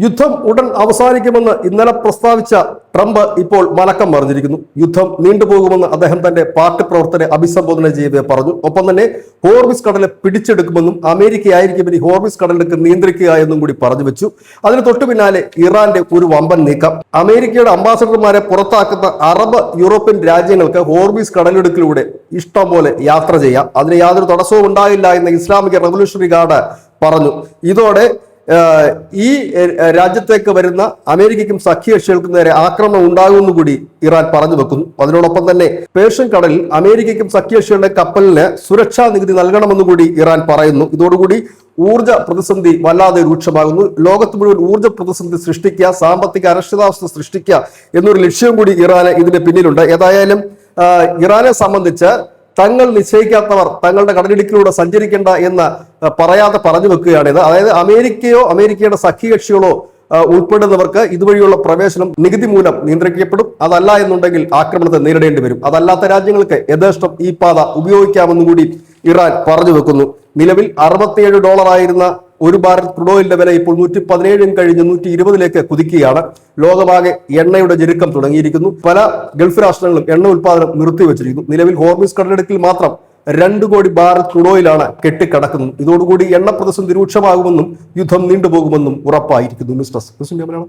യുദ്ധം ഉടൻ അവസാനിക്കുമെന്ന് ഇന്നലെ പ്രസ്താവിച്ച ട്രംപ് ഇപ്പോൾ മലക്കം മറിഞ്ഞിരിക്കുന്നു. യുദ്ധം നീണ്ടുപോകുമെന്ന് അദ്ദേഹം തന്റെ പാർട്ടി പ്രവർത്തകരെ അഭിസംബോധന ചെയ്ത് പറഞ്ഞു. ഒപ്പം തന്നെ ഹോർമിസ് കടല് പിടിച്ചെടുക്കുമെന്നും അമേരിക്കയായിരിക്കും ഇനി ഹോർമിസ് കടലിലേക്ക് നിയന്ത്രിക്കുക എന്നും കൂടി പറഞ്ഞു വെച്ചു. അതിന് തൊട്ടു പിന്നാലെ ഇറാന്റെ ഒരു വമ്പൻ നീക്കം. അമേരിക്കയുടെ അംബാസഡർമാരെ പുറത്താക്കുന്ന അറബ് യൂറോപ്യൻ രാജ്യങ്ങൾക്ക് ഹോർമിസ് കടലിടുക്കിലൂടെ ഇഷ്ടം പോലെ യാത്ര ചെയ്യാം, അതിന് യാതൊരു തടസ്സവും ഉണ്ടായില്ല എന്ന് ഇസ്ലാമിക റവല്യൂഷണറി ഗാർഡ് പറഞ്ഞു. ഇതോടെ ഈ രാജ്യത്തേക്ക് വരുന്ന അമേരിക്കയ്ക്കും സഖ്യകക്ഷികൾക്കും നേരെ ആക്രമണം ഉണ്ടാകുമെന്ന് കൂടി ഇറാൻ പറഞ്ഞു വെക്കുന്നു. അതിനോടൊപ്പം തന്നെ പേർഷ്യൻ കടലിൽ അമേരിക്കയ്ക്കും സഖ്യകക്ഷികളുടെ കപ്പലിന് സുരക്ഷാ നികുതി നൽകണമെന്ന് കൂടി ഇറാൻ പറയുന്നു. ഇതോടുകൂടി ഊർജ്ജ പ്രതിസന്ധി വല്ലാതെ രൂക്ഷമാകുന്നു. ലോകത്ത് മുഴുവൻ ഊർജ്ജ പ്രതിസന്ധി സൃഷ്ടിക്കുക, സാമ്പത്തിക അരക്ഷിതാവസ്ഥ സൃഷ്ടിക്കുക എന്നൊരു ലക്ഷ്യം കൂടി ഇറാന് ഇതിന് പിന്നിലുണ്ട്. ഏതായാലും ഇറാനെ സംബന്ധിച്ച് തങ്ങൾ നിശ്ചയിക്കാത്തവർ തങ്ങളുടെ കടലിടുക്കിലൂടെ സഞ്ചരിക്കേണ്ട എന്ന് പറയാതെ പറഞ്ഞു വെക്കുകയാണിത്. അതായത് അമേരിക്കയോ അമേരിക്കയുടെ സഖ്യകക്ഷികളോ ഉൾപ്പെടുന്നവർക്ക് ഇതുവഴിയുള്ള പ്രവേശനം നികുതി മൂലം നിയന്ത്രിക്കപ്പെടും. അതല്ല എന്നുണ്ടെങ്കിൽ ആക്രമണത്തെ നേരിടേണ്ടി വരും. അതല്ലാത്ത രാജ്യങ്ങൾക്ക് യഥേഷ്ടം ഈ പാത ഉപയോഗിക്കാമെന്നും കൂടി ഇറാൻ പറഞ്ഞു വെക്കുന്നു. നിലവിൽ $67 ആയിരുന്ന ഒരു ബാരൽ ക്രൂഡ് ഓയിലിന്റെ വില ഇപ്പോൾ 117 കഴിഞ്ഞ് 120 കുതിക്കുകയാണ്. ലോകമാകെ എണ്ണയുടെ ഞെരുക്കം തുടങ്ങിയിരിക്കുന്നു. പല ഗൾഫ് രാഷ്ട്രങ്ങളും എണ്ണ ഉൽപാദനം നിർത്തിവെച്ചിരിക്കുന്നു. നിലവിൽ ഹോർമിസ് കടലിടുക്കിൽ മാത്രം 2 കോടി ബാരൽ ക്രൂഡ് ഓയിലാണ് കെട്ടിക്കിടക്കുന്നത്. ഇതോടുകൂടി എണ്ണ പ്രതിസന്ധി രൂക്ഷമാകുമെന്നും യുദ്ധം നീണ്ടുപോകുമെന്നും ഉറപ്പായിരിക്കുന്നു. News desk Malayalam.